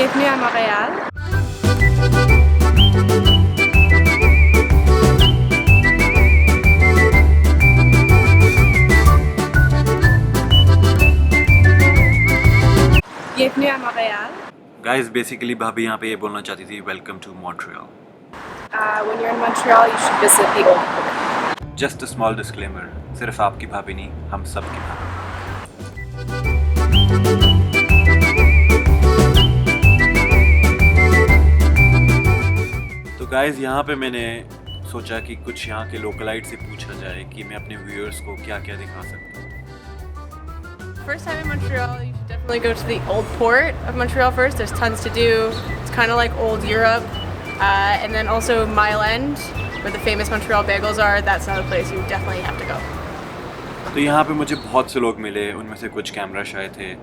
Bienvenue à Montréal. Bienvenue à Montréal. Guys basically भाभी यहाँ पे ये बोलना चाहती थी welcome to Montreal. When you're in Montreal, you should visit the Old Port. Just a small disclaimer, सिर्फ आपकी भाभी नहीं, हम सब की भाभी. तो गाइस यहाँ पे मैंने सोचा कि कुछ यहाँ के लोकलाइट से पूछा जाए कि मैं अपने व्यूअर्स को क्या क्या दिखा सकता हूँ. First time in Montreal, you should definitely go to the Old Port of Montreal first. There's tons to do. It's kind of like old Europe. And then also Mile End, where the famous Montreal bagels are. That's another place you definitely have to go. तो यहाँ पे मुझे बहुत से लोग मिले, उनमें से कुछ कैमरा शाय थे.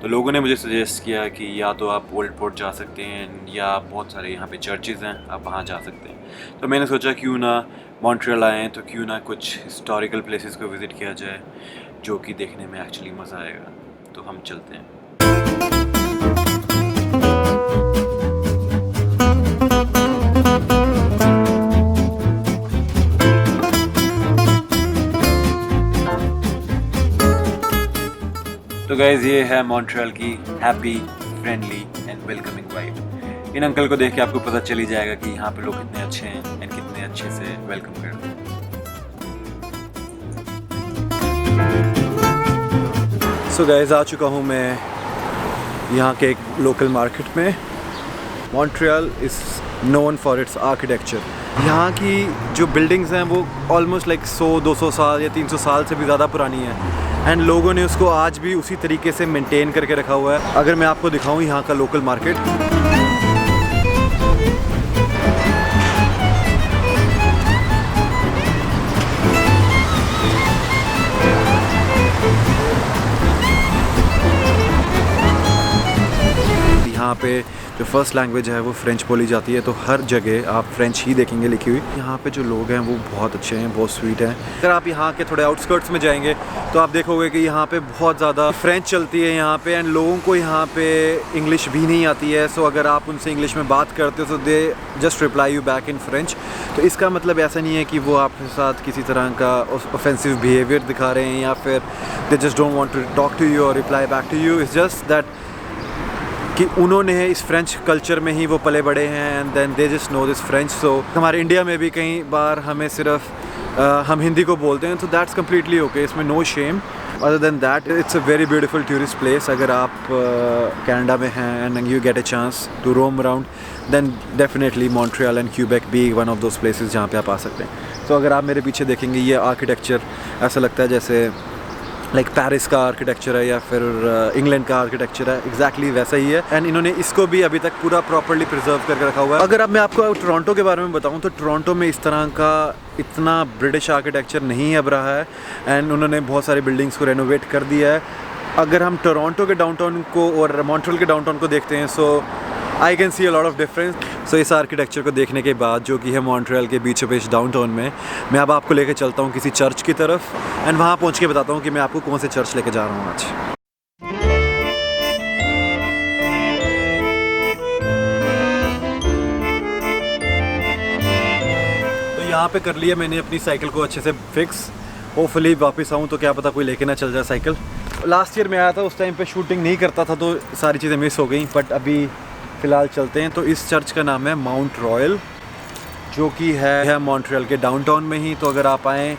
तो लोगों ने मुझे सजेस्ट किया कि या तो आप ओल्ड पोर्ट जा सकते हैं या बहुत सारे यहाँ पे चर्चेज़ हैं, आप वहाँ जा सकते हैं. तो मैंने सोचा क्यों ना मॉन्ट्रियल आएँ तो क्यों ना कुछ हिस्टोरिकल प्लेसेस को विज़िट किया जाए जो कि देखने में एक्चुअली मज़ा आएगा. तो हम चलते हैं. तो गाइज़ ये है मॉन्ट्रियल की happy, friendly and welcoming vibe. In uncle को देख के आपको पता चल ही जाएगा कि यहाँ पे लोग कितने अच्छे हैं एंड कितने अच्छे से वेलकम करते हैं. सो गाइज़ आ चुका हूँ मैं यहाँ के एक लोकल मार्केट में. Montreal is known for its architecture. यहाँ की जो बिल्डिंग्स हैं वो ऑलमोस्ट लाइक 100-200 साल या 300 साल से भी ज़्यादा पुरानी है एंड लोगों ने उसको आज भी उसी तरीके से मेंटेन करके रखा हुआ है. अगर मैं आपको दिखाऊँ यहाँ का लोकल मार्केट, यहाँ पे जो फर्स्ट लैंग्वेज है वो फ्रेंच बोली जाती है. तो हर जगह आप फ्रेंच ही देखेंगे लिखी हुई. यहाँ पे जो लोग हैं वो बहुत अच्छे हैं, बहुत स्वीट हैं. अगर आप यहाँ के थोड़े आउटस्कर्ट्स में जाएंगे तो आप देखोगे कि यहाँ पे बहुत ज़्यादा फ्रेंच चलती है यहाँ पे एंड लोगों को यहाँ पे इंग्लिश भी नहीं आती है. सो अगर आप उनसे इंग्लिश में बात करते हो तो they just reply you back in French. तो इसका मतलब ऐसा नहीं है कि वो आपके साथ किसी तरह का ऑफेंसिव बिहेवियर दिखा रहे हैं या फिर they just don't want to talk to you और reply back to you. It's just that कि उन्होंने इस फ्रेंच कल्चर में ही वो पले बड़े हैं and then they just know this French. So हमारे इंडिया में भी कई बार हमें सिर्फ हम हिंदी को बोलते हैं, तो दैट्स कम्प्लीटली ओके, इसमें no shame. Other than that it's a very beautiful tourist place. अगर आप कनाडा में हैं and you get a chance to roam around then definitely Montreal and Quebec be one of those places जहाँ पे आप आ सकते हैं. तो अगर आप मेरे पीछे देखेंगे ये आर्किटेक्चर ऐसा लगता है जैसे लाइक पेरिस का आर्किटेक्चर है या फिर इंग्लैंड का आर्किटेक्चर है. एग्जैक्टली वैसा ही है एंड इन्होंने इसको भी अभी तक पूरा प्रॉपर्ली प्रिजर्व करके रखा हुआ है. अगर अब मैं आपको टोरंटो के बारे में बताऊं तो टोरंटो में इस तरह का इतना ब्रिटिश आर्किटेक्चर नहीं अब रहा है एंड उन्होंने बहुत सारी बिल्डिंग्स को रेनोवेट कर दिया है. अगर हम टोरंटो के डाउनटाउन को और मॉन्ट्रियल के डाउनटाउन को देखते हैं so I can see a lot of difference. So इस आर्किटेक्चर को देखने के बाद जो कि है मॉन्ट्रियल के बीचों बीच डाउनटाउन में, मैं अब आपको लेके चलता हूँ किसी चर्च की तरफ एंड वहाँ पहुँच के बताता हूँ कि मैं आपको कौन से चर्च लेके जा रहा हूँ आज. तो यहाँ पे कर लिया मैंने अपनी साइकिल को अच्छे से फिक्स. होपफुली वापस आऊँ तो क्या पता कोई लेके ना चल जाए साइकिल. लास्ट ईयर में आया था, उस टाइम पे शूटिंग नहीं करता था तो सारी चीज़ें मिस हो गई. बट अभी फ़िलहाल चलते हैं. तो इस चर्च का नाम है माउंट रॉयल जो कि है मॉन्ट्रियल के डाउनटाउन में ही. तो अगर आप आएँ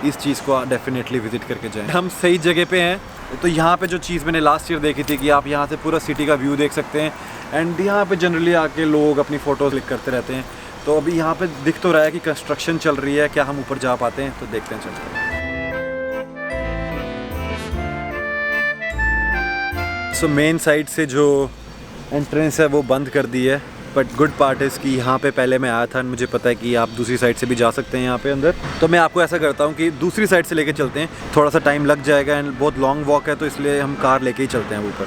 इस चीज़ को डेफिनेटली विज़िट करके जाएं. हम सही जगह पे हैं. तो यहाँ पे जो चीज़ मैंने लास्ट ईयर देखी थी कि आप यहाँ से पूरा सिटी का व्यू देख सकते हैं एंड यहाँ पे जनरली आके लोग अपनी फ़ोटोज़ क्लिक करते रहते हैं. तो अभी यहाँ पे दिख तो रहा है कि कंस्ट्रक्शन चल रही है. क्या हम ऊपर जा पाते हैं? तो देखते हैं, चलते हैं. सो मेन साइड से जो एंट्रेंस है वो बंद कर दी है. बट गुड पार्ट इज़ कि यहाँ पे पहले मैं आया था, मुझे पता है कि आप दूसरी साइड से भी जा सकते हैं यहाँ पे अंदर. तो मैं आपको ऐसा करता हूँ कि दूसरी साइड से लेके चलते हैं. थोड़ा सा टाइम लग जाएगा एंड बहुत लॉन्ग वॉक है तो इसलिए हम कार लेके ही चलते हैं ऊपर.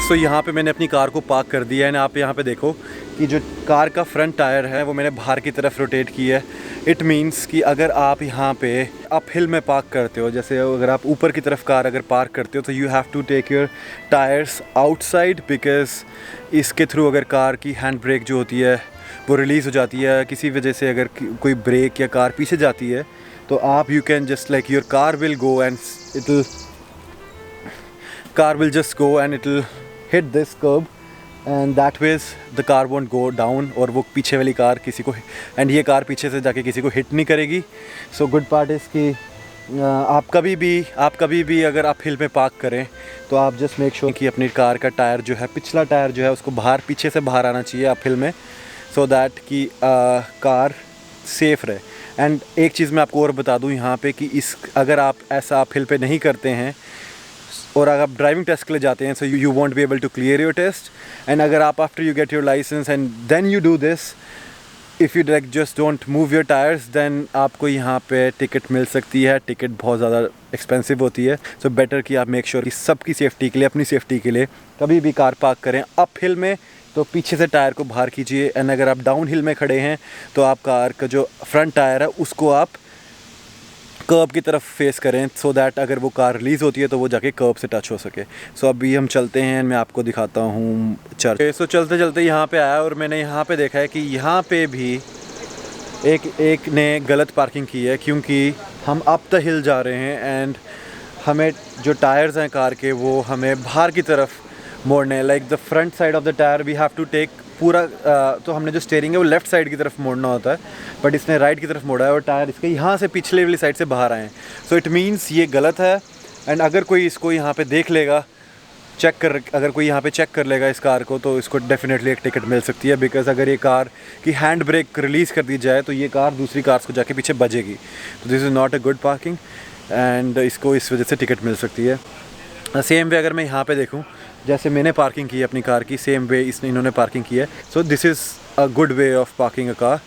सो यहाँ पे मैंने अपनी कार को पार्क कर दिया है. आप यहाँ पे देखो कि जो कार का फ्रंट टायर है वो मैंने बाहर की तरफ रोटेट किया है इट मीन्स कि अगर आप यहाँ पे अप हिल में पार्क करते हो, जैसे अगर आप ऊपर की तरफ कार अगर पार्क करते हो तो you have to take your tyres outside, because इसके थ्रू अगर कार की हैंड ब्रेक जो होती है वो रिलीज़ हो जाती है। किसी वजह से अगर कोई ब्रेक या कार पीछे जाती है तो आप you can just like your car will go and it will hit this kerb and that wedge the car won't go down, और वो पीछे वाली कार किसी को एंड ये कार पीछे से जाके किसी को हिट नहीं करेगी। सो गुड पार्ट इज़ कि आप कभी भी अगर आप हिल में पार्क करें तो आप जस्ट मेक श्योर कि अपनी कार का टायर जो है, पिछला टायर जो है उसको पीछे से बाहर आना चाहिए आप हिल में, सो दैट कि कार सेफ़ रहे। एंड एक चीज़ मैं आपको और बता दूं यहाँ पे कि अगर आप ऐसा आप हिल पे नहीं करते हैं और अगर आप ड्राइविंग टेस्ट के लिए जाते हैं, so you won't be able to clear your test. And अगर आप after you get your licence and then you do this, if you like just don't move your tyres, then आपको यहाँ पे ticket मिल सकती है। टिकट बहुत ज़्यादा expensive होती है, सो बेटर कि आप मेक श्योर कि सबकी सेफ्टी के लिए, अपनी सेफ्टी के लिए कभी भी कार पार्क करें अप हिल में तो पीछे से टायर को बाहर कीजिए। एंड अगर आप डाउन हिल में खड़े हैं तो आप कार का जो फ्रंट टायर है उसको आप कर्ब की तरफ फेस करें, सो दैट अगर वो कार रिलीज़ होती है तो वो जाके कर्ब से टच हो सके। सो अभी हम चलते हैं, मैं आपको दिखाता हूँ चर्च। सो चलते चलते यहाँ पे आया और मैंने यहाँ पे देखा है कि यहाँ पे भी एक ने गलत पार्किंग की है, क्योंकि हम अप द हिल जा रहे हैं एंड हमें जो टायर्स हैं कार के वो हमें बाहर की तरफ मोड़ने हैं, like the front side of the tyre we have to take पूरा। तो हमने जो स्टीयरिंग है वो लेफ़्ट साइड की तरफ मोड़ना होता है, बट इसने राइट की तरफ मोड़ा है और टायर इसके यहाँ से पिछले वाली साइड से बाहर आए हैं। सो इट मीन्स ये गलत है। एंड अगर कोई इसको यहाँ पे देख लेगा, अगर कोई यहाँ पे चेक कर लेगा इस कार को, तो इसको डेफिनेटली एक टिकट मिल सकती है। बिकॉज अगर ये कार की हैंड ब्रेक रिलीज़ कर दी जाए तो ये कार दूसरी कार्स को जाके पीछे बजेगी। तो this is not a good parking and इसको इस वजह से टिकट मिल सकती है। सेम वे अगर मैं यहाँ पे देखूँ, जैसे मैंने पार्किंग की है अपनी कार की, सेम वे इन्होंने पार्किंग की है। So this is a good way of parking a car.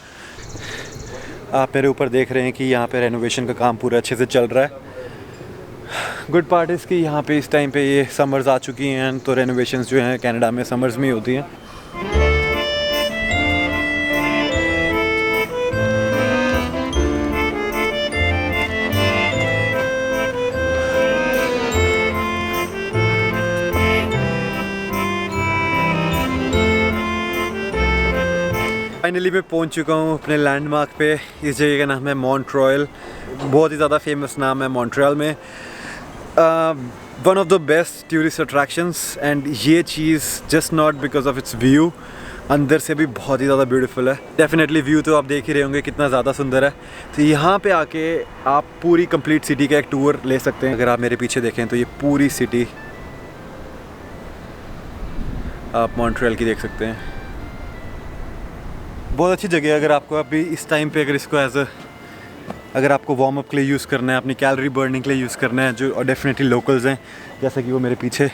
आप मेरे ऊपर देख रहे हैं कि यहाँ पे रेनोवेशन का काम पूरा अच्छे से चल रहा है। गुड पार्ट इज़ कि यहाँ पे इस टाइम पे ये समर्स आ चुकी हैं, तो रेनोवेशंस जो हैं कनाडा में समर्स में ही होती हैं। फाइनली मैं पहुंच चुका हूँ अपने लैंडमार्क पे। इस जगह का नाम है मॉन्ट्रियल। बहुत ही ज़्यादा फेमस नाम है मॉन्ट्रियल में। One of the best tourist attractions. And ये चीज़ just not because of its view, अंदर से भी बहुत ही ज़्यादा ब्यूटीफुल है। डेफिनेटली व्यू तो आप देख ही रहे होंगे कितना ज़्यादा सुंदर है। तो यहाँ पे आके आप पूरी कंप्लीट सिटी का एक टूर ले सकते हैं। अगर आप मेरे पीछे देखें तो ये पूरी सिटी आप मॉन्ट्रियल की देख सकते हैं। बहुत अच्छी जगह है। अगर आपको अभी इस टाइम पे अगर इसको अगर आपको वार्म अप के लिए यूज़ करना है, अपनी कैलोरी बर्निंग के लिए यूज़ करना है, जो डेफिनेटली लोकल्स हैं जैसा कि वो मेरे पीछे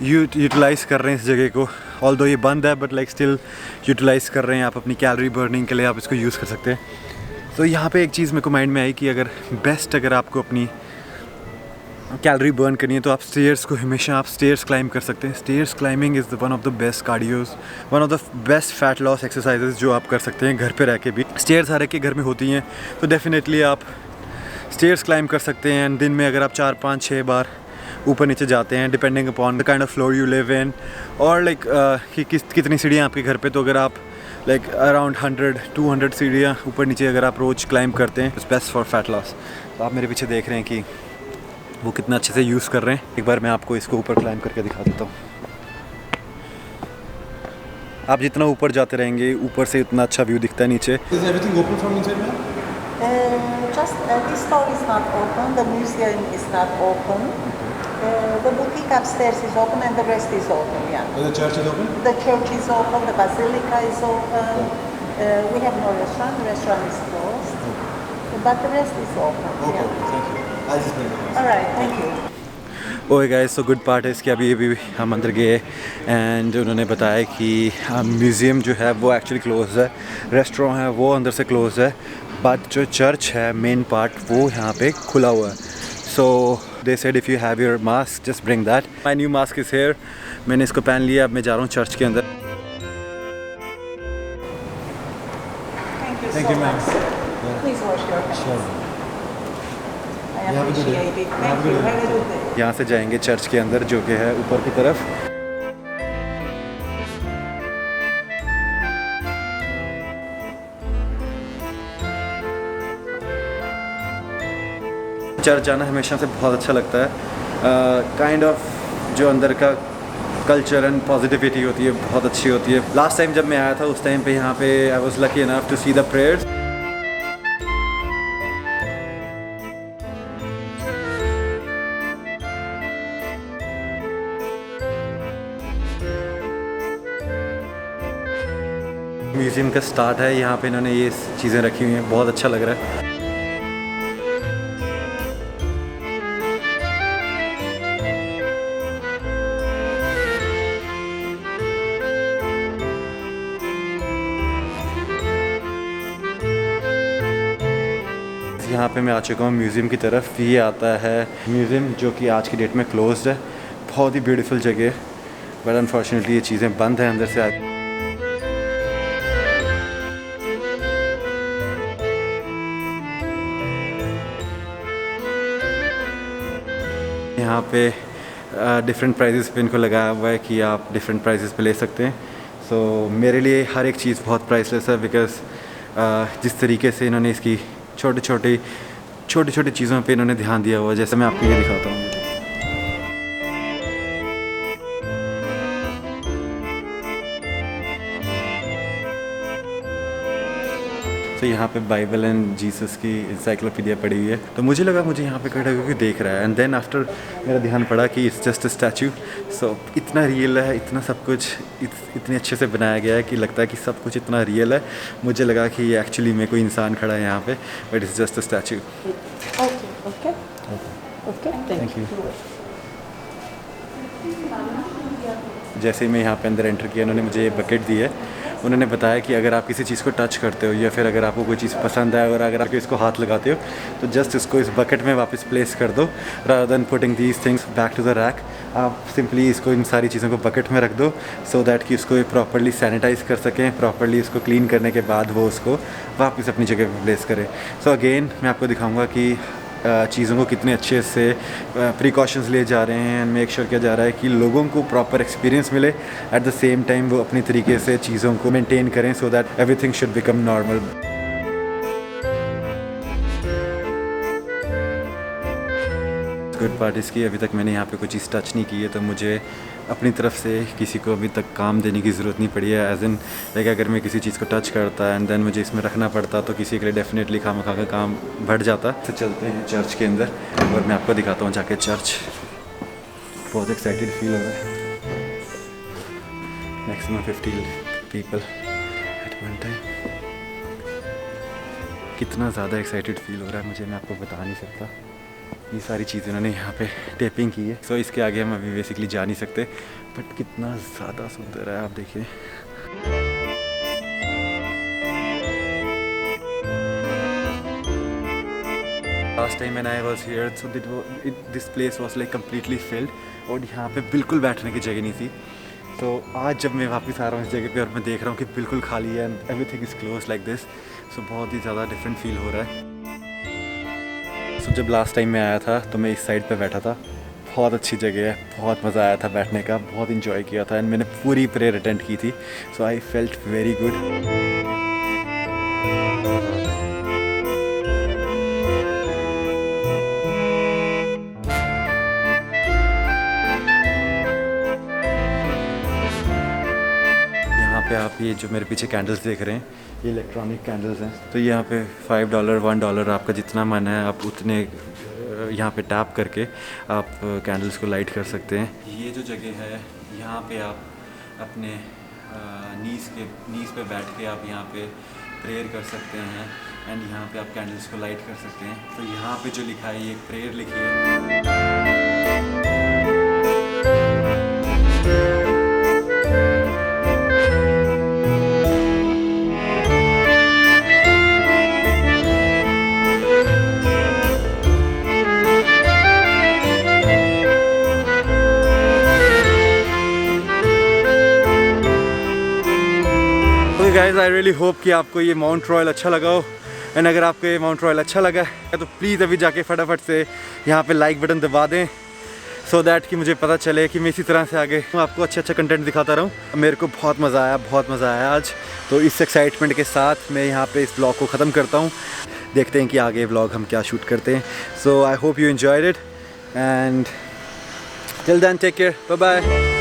यूटिलाइज़ कर रहे हैं इस जगह को। ऑल्दो ये बंद है बट लाइक स्टिल यूटिलाइज़ कर रहे हैं आप अपनी कैलोरी बर्निंग के लिए, आप इसको यूज़ कर सकते हैं। तो यहाँ पे एक चीज़ मेरे को माइंड में आई कि अगर आपको अपनी कैलोरी बर्न करनी है तो आप स्टेयर्स को हमेशा आप स्टेयर्स क्लाइंब कर सकते हैं। Stairs climbing is one of the best cardios, one of the best fat loss exercises जो आप कर सकते हैं घर पे रह के भी। स्टेयर्स हर एक के घर में होती हैं, तो डेफिनेटली आप स्टेयर्स क्लाइंब कर सकते हैं। दिन में अगर आप 4, 5, 6 बार ऊपर नीचे जाते हैं, depending upon the kind of floor you live in, और लाइक कितनी सीढ़ियाँ आपके घर पे। तो अगर आप लाइक अराउंड 100-200 सीढ़ियाँ ऊपर नीचे अगर आप रोज़ क्लाइंब करते हैं, it's best for fat loss. तो आप मेरे पीछे देख रहे हैं कि वो कितना अच्छे से यूज़ कर रहे हैं। एक बार मैं आपको इसको ऊपर क्लाइंब करके दिखा देता हूँ। आप जितना ऊपर जाते रहेंगे, ऊपर से उतना अच्छा व्यू दिखता है नीचे। Just this store is not open, the museum is not open. The boutique upstairs is open and the rest is open, yeah. The church is open? The church is open, the basilica is open. We have no restaurant, the restaurant is closed. But the rest is open, yeah. Thank you. I'll just bring it. All right, thank you. Okay guys, so good part है इसके अभी हम अंदर गए and उन्होंने बताया कि museum जो है वो एक्चुअली क्लोज है, रेस्टोरेंट है वो अंदर से क्लोज है, बट जो चर्च है मेन पार्ट वो यहाँ पे खुला हुआ है। So they said if you have your mask just bring that. My new mask is here. मैंने इसको पहन लिया, अब मैं जा रहा हूँ चर्च के अंदर। Thank you so much. I appreciate it. Thank you. Have a good day. यहाँ से जाएंगे चर्च के अंदर जो कि है ऊपर की तरफ। चर्च जाना हमेशा से बहुत अच्छा लगता है। काइंड ऑफ जो अंदर का कल्चर एंड पॉजिटिविटी होती है बहुत अच्छी होती है। लास्ट टाइम जब मैं आया था उस टाइम पे यहाँ पे I was lucky enough to see the prayers. Museum का स्टार्ट है, यहाँ पे इन्होंने ये चीज़ें रखी हुई हैं, बहुत अच्छा लग रहा है। यहाँ पे मैं आ चुका हूँ म्यूज़ियम की तरफ। ये आता है म्यूज़ियम जो कि आज की डेट में क्लोज्ड है। बहुत ही ब्यूटीफुल जगह है बट अनफॉर्चुनेटली ये चीज़ें बंद हैं अंदर से। यहाँ पे डिफरेंट प्राइजेस पे इनको लगाया हुआ है कि आप डिफरेंट प्राइजेस पे ले सकते हैं। सो मेरे लिए हर एक चीज़ बहुत प्राइसलेस है बिकॉज़ जिस तरीके से इन्होंने इसकी छोटी छोटी चीज़ों पे इन्होंने ध्यान दिया हुआ है। जैसे मैं आपको ये दिखाता हूँ। तो यहाँ पे बाइबल एंड जीसस की इंसाइक्लोपीडिया पड़ी हुई है। तो मुझे लगा मुझे यहाँ पे खड़ा होकर देख रहा है एंड देन आफ्टर मेरा ध्यान पड़ा कि इट्स जस्ट अ स्टैचू। सो इतना रियल है, इतना सब कुछ इतने अच्छे से बनाया गया है कि लगता है कि सब कुछ इतना रियल है। मुझे लगा कि ये एक्चुअली में कोई इंसान खड़ा है यहाँ पे but it's just a statue. Okay, thank you. जैसे ही मैं यहाँ पे अंदर एंटर किया उन्होंने मुझे ये बकेट दी है। उन्होंने बताया कि अगर आप किसी चीज़ को टच करते हो या फिर अगर आपको कोई चीज़ पसंद है और अगर आप इसको हाथ लगाते हो तो जस्ट इसको इस बकेट में वापस प्लेस कर दो rather than putting these things back to the rack. आप सिंपली इसको इन सारी चीज़ों को बकेट में रख दो सो दैट कि इसको प्रॉपर्ली सैनिटाइज़ कर सकें, प्रॉपर्ली इसको क्लीन करने के बाद वो उसको वापस अपनी जगह पर प्लेस करें। सो अगेन मैं आपको दिखाऊँगा कि चीज़ों को कितने अच्छे से प्रिकॉशंस लिए जा रहे हैं एंड मेक श्योर किया जा रहा है कि लोगों को प्रॉपर एक्सपीरियंस मिले। एट द सेम टाइम वो अपनी तरीके से चीज़ों को मेंटेन करें so that everything should become normal. Good part इसकी अभी तक मैंने यहाँ पे कोई चीज़ टच नहीं की है तो मुझे अपनी तरफ से किसी को अभी तक काम देने की ज़रूरत नहीं पड़ी है। एज इन लाइक अगर मैं किसी चीज़ को टच करता एंड देन मुझे इसमें रखना पड़ता तो किसी के लिए डेफिनेटली खामखा का काम बढ़ जाता। तो चलते हैं चर्च के अंदर और मैं आपको दिखाता हूँ जाके चर्च। बहुत एक्साइटेड फील हो रहा है। Maximum 50 people at one time. कितना ज़्यादा एक्साइटेड फील हो रहा है मुझे मैं आपको बता नहीं सकता। ये सारी चीज़ें उन्होंने यहाँ पे टेपिंग की है। सो इसके आगे हम अभी बेसिकली जा नहीं सकते बट कितना ज़्यादा सुंदर है आप देखिए। Last time when I was here so this place was like completely field और यहाँ पे बिल्कुल बैठने की जगह नहीं थी। तो आज जब मैं वापस आ रहा हूँ इस जगह पे और मैं देख रहा हूँ कि बिल्कुल खाली है and everything is close like this. So बहुत ही ज़्यादा डिफरेंट फील हो रहा है। तो जब लास्ट टाइम मैं आया था तो मैं इस साइड पे बैठा था। बहुत अच्छी जगह है, बहुत मज़ा आया था बैठने का, बहुत इंजॉय किया था एंड मैंने पूरी प्रेयर अटेंड की थी। सो आई फेल्ट वेरी गुड। पे आप ये जो मेरे पीछे कैंडल्स देख रहे हैं ये इलेक्ट्रॉनिक कैंडल्स हैं। तो यहाँ पे $5 $1 आपका जितना मन है आप उतने यहाँ पे टैप करके आप कैंडल्स को लाइट कर सकते हैं। ये जो जगह है यहाँ पे आप अपने नीज़ पे बैठ के आप यहाँ पे प्रेयर कर सकते हैं एंड यहाँ पे आप कैंडल्स को लाइट कर सकते हैं। तो यहाँ पे जो लिखा है ये प्रेयर लिखी है। गाइज आई रियली होप कि आपको ये माउंट रॉयल अच्छा लगा हो। एंड अगर आपको ये माउंट रॉयल अच्छा लगा है तो प्लीज़ अभी जाके फटाफट से यहाँ पे लाइक बटन दबा दें, सो दैट कि मुझे पता चले कि मैं इसी तरह से आगे आपको अच्छा कंटेंट दिखाता रहूँ। मेरे को बहुत मज़ा आया आज। तो इस एक्साइटमेंट के साथ मैं यहाँ पे इस ब्लॉग को ख़त्म करता हूँ। देखते हैं कि आगे व्लॉग हम क्या शूट करते हैं। So I hope you enjoyed it and till then take care, bye bye.